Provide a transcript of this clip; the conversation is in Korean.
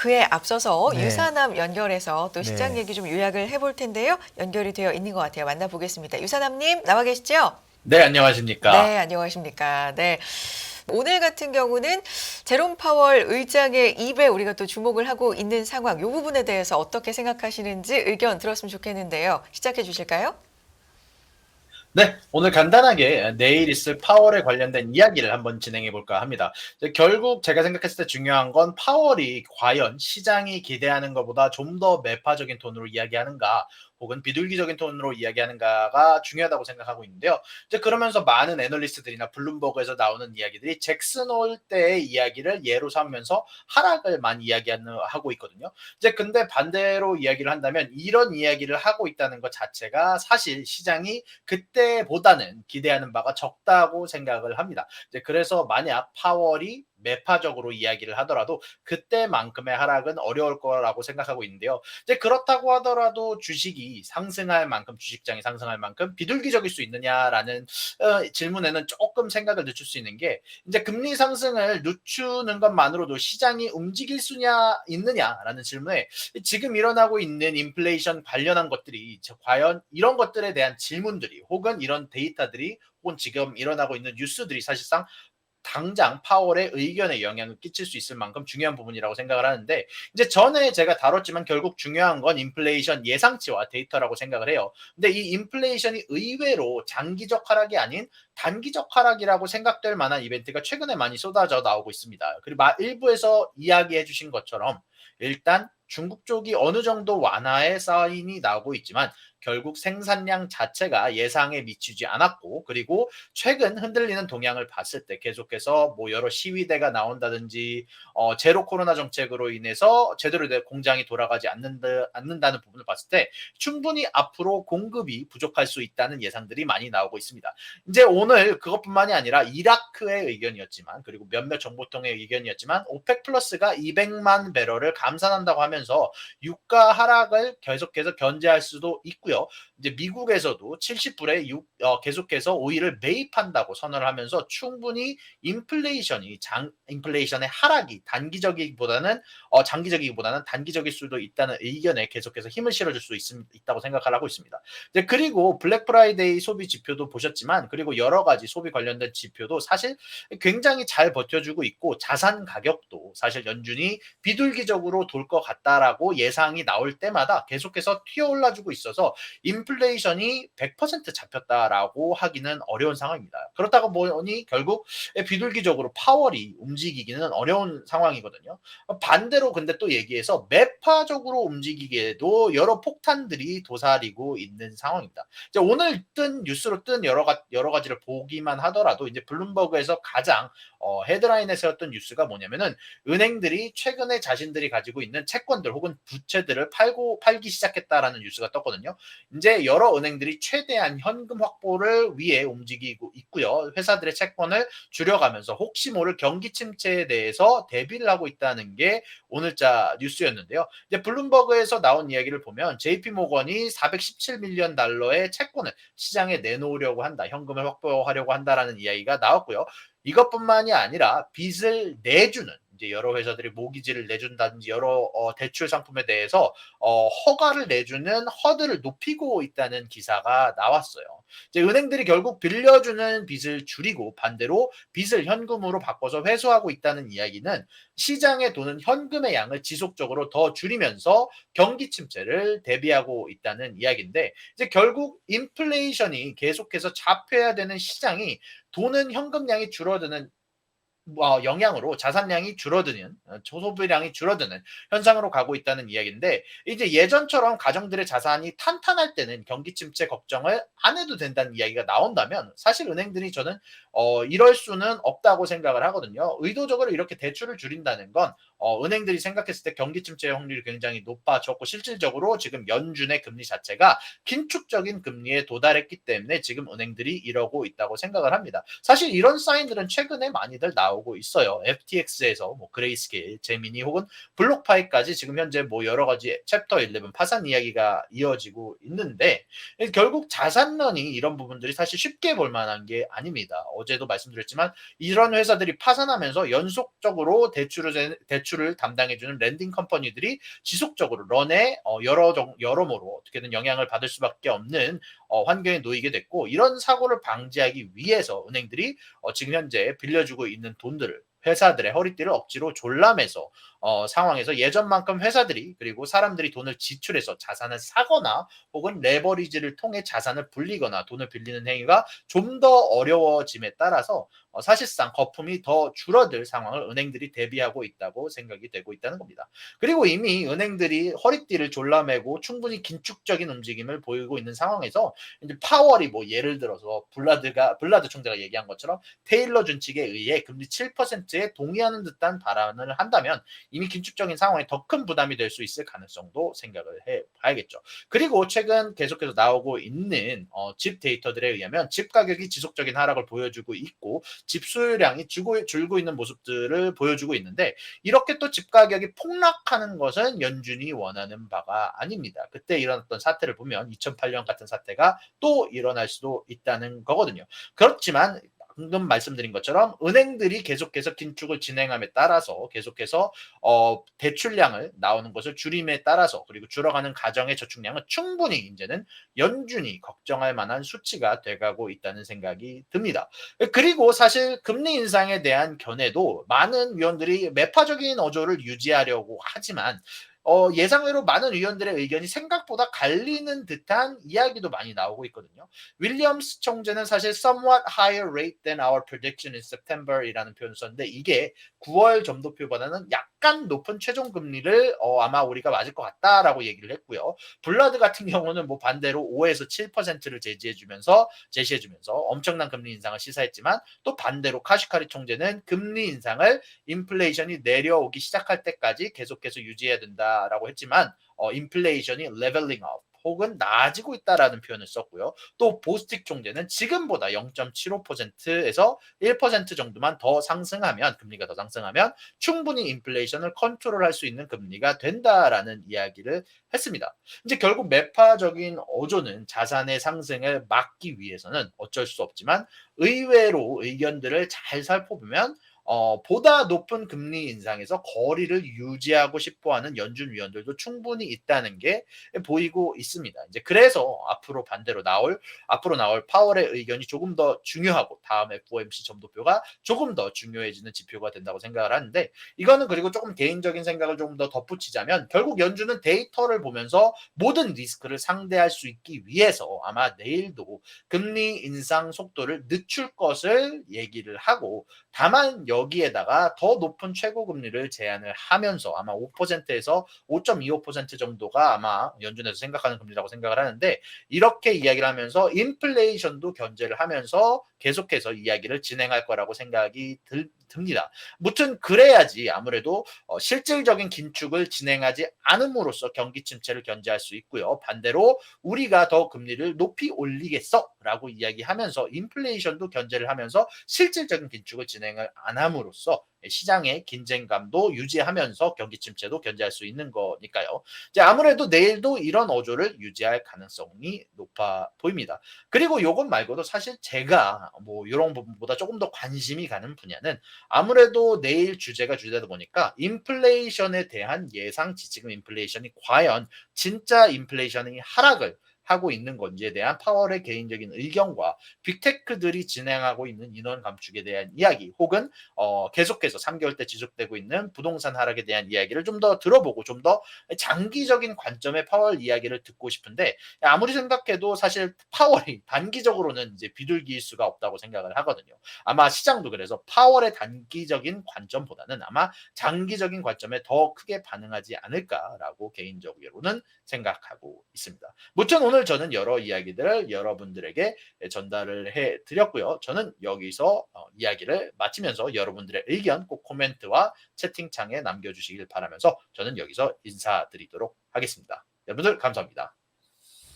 그에 앞서서 네. 유사남 연결해서 또 시장 네. 얘기 좀 요약을 해볼 텐데요. 연결이 되어 있는 것 같아요. 만나보겠습니다. 유사남님 나와 계시죠? 네, 안녕하십니까. 네, 안녕하십니까. 네. 오늘 같은 경우는 제롬 파월 의장의 입에 우리가 또 주목을 하고 있는 상황, 이 부분에 대해서 어떻게 생각하시는지 의견 들었으면 좋겠는데요. 시작해 주실까요? 네, 오늘 간단하게 내일 있을 파월에 관련된 이야기를 한번 진행해 볼까 합니다. 결국 제가 생각했을 때 중요한 건 파월이 과연 시장이 기대하는 것보다 좀 더 매파적인 톤으로 이야기하는가, 혹은 비둘기적인 톤으로 이야기하는가가 중요하다고 생각하고 있는데요. 이제 그러면서 많은 애널리스트들이나 블룸버그에서 나오는 이야기들이 잭슨 홀 때의 이야기를 예로 삼으면서 하락을 많이 이야기하고 있거든요. 이제 근데 반대로 이야기를 한다면 이런 이야기를 하고 있다는 것 자체가 사실 시장이 그때보다는 기대하는 바가 적다고 생각을 합니다. 이제 그래서 만약 파월이 매파적으로 이야기를 하더라도 그때만큼의 하락은 어려울 거라고 생각하고 있는데요. 이제 그렇다고 하더라도 주식이 상승할 만큼, 주식장이 상승할 만큼 비둘기적일 수 있느냐라는 질문에는 조금 생각을 늦출 수 있는 게, 이제 금리 상승을 늦추는 것만으로도 시장이 움직일 수냐 있느냐라는 질문에 지금 일어나고 있는 인플레이션 관련한 것들이 과연 이런 것들에 대한 질문들이, 혹은 이런 데이터들이, 혹은 지금 일어나고 있는 뉴스들이 사실상 당장 파월의 의견에 영향을 끼칠 수 있을 만큼 중요한 부분이라고 생각을 하는데, 이제 전에 제가 다뤘지만 결국 중요한 건 인플레이션 예상치와 데이터라고 생각을 해요. 근데 이 인플레이션이 의외로 장기적 하락이 아닌 단기적 하락이라고 생각될 만한 이벤트가 최근에 많이 쏟아져 나오고 있습니다. 그리고 일부에서 이야기해 주신 것처럼 일단 중국 쪽이 어느 정도 완화의 사인이 나오고 있지만 결국 생산량 자체가 예상에 미치지 않았고, 그리고 최근 흔들리는 동향을 봤을 때 계속해서 뭐 여러 시위대가 나온다든지 제로 코로나 정책으로 인해서 제대로 된 공장이 돌아가지 않는다는 부분을 봤을 때 충분히 앞으로 공급이 부족할 수 있다는 예상들이 많이 나오고 있습니다. 이제 오늘 그것뿐만이 아니라 이라크의 의견이었지만, 그리고 몇몇 정보통의 의견이었지만, 오펙 플러스가 200만 배럴을 감산한다고 하면서 유가 하락을 계속해서 견제할 수도 있고요. 이제 미국에서도 70불에 계속해서 오일을 매입한다고 선언을 하면서 충분히 인플레이션의 하락이 장기적이기보다는 단기적일 수도 있다는 의견에 계속해서 힘을 실어줄 수 있다고 생각을 하고 있습니다. 이제 그리고 블랙 프라이데이 소비 지표도 보셨지만, 그리고 여러 가지 소비 관련된 지표도 사실 굉장히 잘 버텨주고 있고, 자산 가격도 사실 연준이 비둘기적으로 돌 것 같다라고 예상이 나올 때마다 계속해서 튀어올라주고 있어서 인플레이션이 100% 잡혔다라고 하기는 어려운 상황입니다. 그렇다고 보니 결국 비둘기적으로 파월이 움직이기는 어려운 상황이거든요. 반대로 근데 또 얘기해서 매파적으로 움직이기에도 여러 폭탄들이 도사리고 있는 상황입니다. 이제 오늘 뜬 뉴스로 뜬 여러 가지를 보기만 하더라도, 이제 블룸버그에서 가장 헤드라인에 세웠던 뉴스가 뭐냐면은, 은행들이 최근에 자신들이 가지고 있는 채권들 혹은 부채들을 팔기 시작했다라는 뉴스가 떴거든요. 이제 여러 은행들이 최대한 현금 확보를 위해 움직이고 있고요. 회사들의 채권을 줄여가면서 혹시 모를 경기 침체에 대해서 대비를 하고 있다는 게 오늘자 뉴스였는데요. 이제 블룸버그에서 나온 이야기를 보면 JP 모건이 417 밀리언 달러의 채권을 시장에 내놓으려고 한다, 현금을 확보하려고 한다라는 이야기가 나왔고요. 이것뿐만이 아니라 빚을 내주는, 이제 여러 회사들이 모기지를 내준다든지 여러 대출 상품에 대해서 허가를 내주는 허들을 높이고 있다는 기사가 나왔어요. 이제 은행들이 결국 빌려주는 빚을 줄이고 반대로 빚을 현금으로 바꿔서 회수하고 있다는 이야기는 시장에 도는 현금의 양을 지속적으로 더 줄이면서 경기 침체를 대비하고 있다는 이야기인데, 이제 결국 인플레이션이 계속해서 잡혀야 되는 시장이 도는 현금량이 줄어드는 영향으로 자산량이 줄어드는, 소비량이 줄어드는 현상으로 가고 있다는 이야기인데, 이제 예전처럼 가정들의 자산이 탄탄할 때는 경기 침체 걱정을 안 해도 된다는 이야기가 나온다면, 사실 은행들이 저는 이럴 수는 없다고 생각을 하거든요. 의도적으로 이렇게 대출을 줄인다는 건 은행들이 생각했을 때 경기 침체의 확률이 굉장히 높아졌고, 실질적으로 지금 연준의 금리 자체가 긴축적인 금리에 도달했기 때문에 지금 은행들이 이러고 있다고 생각을 합니다. 사실 이런 사인들은 최근에 많이들 나오고 있어요. FTX에서 뭐 그레이스케일, 제미니 혹은 블록파이까지 지금 현재 뭐 여러 가지 챕터 11 파산 이야기가 이어지고 있는데, 결국 자산론이 이런 부분들이 사실 쉽게 볼 만한 게 아닙니다. 어제도 말씀드렸지만 이런 회사들이 파산하면서 연속적으로 대출을 대출을 담당해주는 랜딩 컴퍼니들이 지속적으로 런에 여러모로 어떻게든 영향을 받을 수밖에 없는 환경에 놓이게 됐고, 이런 사고를 방지하기 위해서 은행들이 지금 현재 빌려주고 있는 돈들을 회사들의 허리띠를 억지로 졸라매서 상황에서 예전만큼 회사들이 그리고 사람들이 돈을 지출해서 자산을 사거나 혹은 레버리지를 통해 자산을 불리거나 돈을 빌리는 행위가 좀 더 어려워짐에 따라서 사실상 거품이 더 줄어들 상황을 은행들이 대비하고 있다고 생각이 되고 있다는 겁니다. 그리고 이미 은행들이 허리띠를 졸라매고 충분히 긴축적인 움직임을 보이고 있는 상황에서 이제 파월이 뭐 예를 들어서 블라드 총재가 얘기한 것처럼 테일러 준칙에 의해 금리 7%에 동의하는 듯한 발언을 한다면 이미 긴축적인 상황에 더 큰 부담이 될 수 있을 가능성도 생각을 해봐야겠죠. 그리고 최근 계속해서 나오고 있는 집 데이터들에 의하면 집 가격이 지속적인 하락을 보여주고 있고 집 수요량이 줄고 있는 모습들을 보여주고 있는데, 이렇게 또 집 가격이 폭락하는 것은 연준이 원하는 바가 아닙니다. 그때 일어났던 사태를 보면 2008년 같은 사태가 또 일어날 수도 있다는 거거든요. 그렇지만 방금 말씀드린 것처럼 은행들이 계속해서 긴축을 진행함에 따라서 계속해서 대출량을 나오는 것을 줄임에 따라서, 그리고 줄어가는 가정의 저축량은 충분히 이제는 연준이 걱정할 만한 수치가 돼가고 있다는 생각이 듭니다. 그리고 사실 금리 인상에 대한 견해도 많은 위원들이 매파적인 어조를 유지하려고 하지만 예상외로 많은 위원들의 의견이 생각보다 갈리는 듯한 이야기도 많이 나오고 있거든요. 윌리엄스 총재는 사실 somewhat higher rate than our prediction in September 이라는 표현을 썼는데, 이게 9월 점도표보다는 약간 높은 최종 금리를 아마 우리가 맞을 것 같다라고 얘기를 했고요. 블라드 같은 경우는 뭐 반대로 5에서 7%를 제시해주면서 엄청난 금리 인상을 시사했지만, 또 반대로 카시카리 총재는 금리 인상을 인플레이션이 내려오기 시작할 때까지 계속해서 유지해야 된다라고 했지만 인플레이션이 레벨링 업 혹은 나아지고 있다라는 표현을 썼고요. 또 보스틱 총재는 지금보다 0.75%에서 1% 정도만 더 상승하면, 금리가 더 상승하면 충분히 인플레이션을 컨트롤할 수 있는 금리가 된다라는 이야기를 했습니다. 이제 결국 매파적인 어조는 자산의 상승을 막기 위해서는 어쩔 수 없지만 의외로 의견들을 잘 살펴보면 보다 높은 금리 인상에서 거리를 유지하고 싶어하는 연준 위원들도 충분히 있다는 게 보이고 있습니다. 이제 그래서 앞으로 나올 파월의 의견이 조금 더 중요하고 다음 FOMC 점도표가 조금 더 중요해지는 지표가 된다고 생각을 하는데, 이거는 그리고 조금 개인적인 생각을 조금 더 덧붙이자면 결국 연준은 데이터를 보면서 모든 리스크를 상대할 수 있기 위해서 아마 내일도 금리 인상 속도를 늦출 것을 얘기를 하고, 다만 여기에다가 더 높은 최고 금리를 제한을 하면서 아마 5%에서 5.25% 정도가 아마 연준에서 생각하는 금리라고 생각을 하는데, 이렇게 이야기를 하면서 인플레이션도 견제를 하면서 계속해서 이야기를 진행할 거라고 생각이 듭니다. 무튼 그래야지 아무래도 실질적인 긴축을 진행하지 않음으로써 경기 침체를 견제할 수 있고요. 반대로 우리가 더 금리를 높이 올리겠어라고 이야기하면서 인플레이션도 견제를 하면서 실질적인 긴축을 진행을 안 함으로써 시장의 긴장감도 유지하면서 경기 침체도 견제할 수 있는 거니까요. 이제 아무래도 내일도 이런 어조를 유지할 가능성이 높아 보입니다. 그리고 요것 말고도 사실 제가 뭐 이런 부분보다 조금 더 관심이 가는 분야는 아무래도 내일 주제가 주제다 보니까 인플레이션에 대한 예상치, 지금 인플레이션이 과연 진짜 인플레이션이 하락을 하고 있는 건지에 대한 파월의 개인적인 의견과 빅테크들이 진행하고 있는 인원 감축에 대한 이야기, 혹은 계속해서 3개월째 지속되고 있는 부동산 하락에 대한 이야기를 좀 더 들어보고 좀 더 장기적인 관점의 파월 이야기를 듣고 싶은데, 아무리 생각해도 사실 파월이 단기적으로는 이제 비둘기일 수가 없다고 생각을 하거든요. 아마 시장도 그래서 파월의 단기적인 관점보다는 아마 장기적인 관점에 더 크게 반응하지 않을까라고 개인적으로는 생각하고 있습니다. 무튼 오늘 저는 여러 이야기들을 여러분들에게 전달을 해드렸고요. 저는 여기서 이야기를 마치면서 여러분들의 의견 꼭 코멘트와 채팅창에 남겨주시길 바라면서 저는 여기서 인사드리도록 하겠습니다. 여러분들 감사합니다.